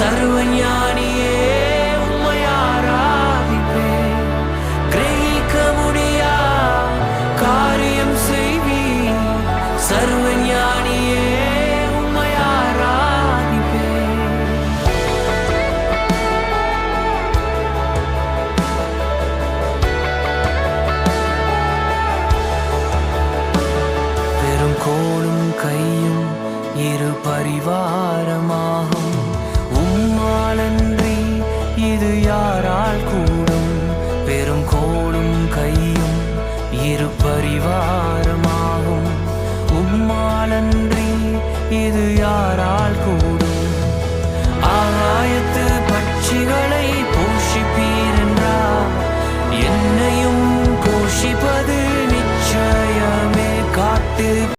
சர்வஞானியே உம்மை ஆராதிப்பேன். கிரகிக்க முடியா காரியம் செய்வீர். சர்வஞானியே உம்மை ஆராதிப்பேன். பெரும் கோலும் கையும் இரு பரிவாரமாகும். உம்மாலன்றி இது யாரால் கூடும்? பெரும் கோலும் கையும் இரு பரிவார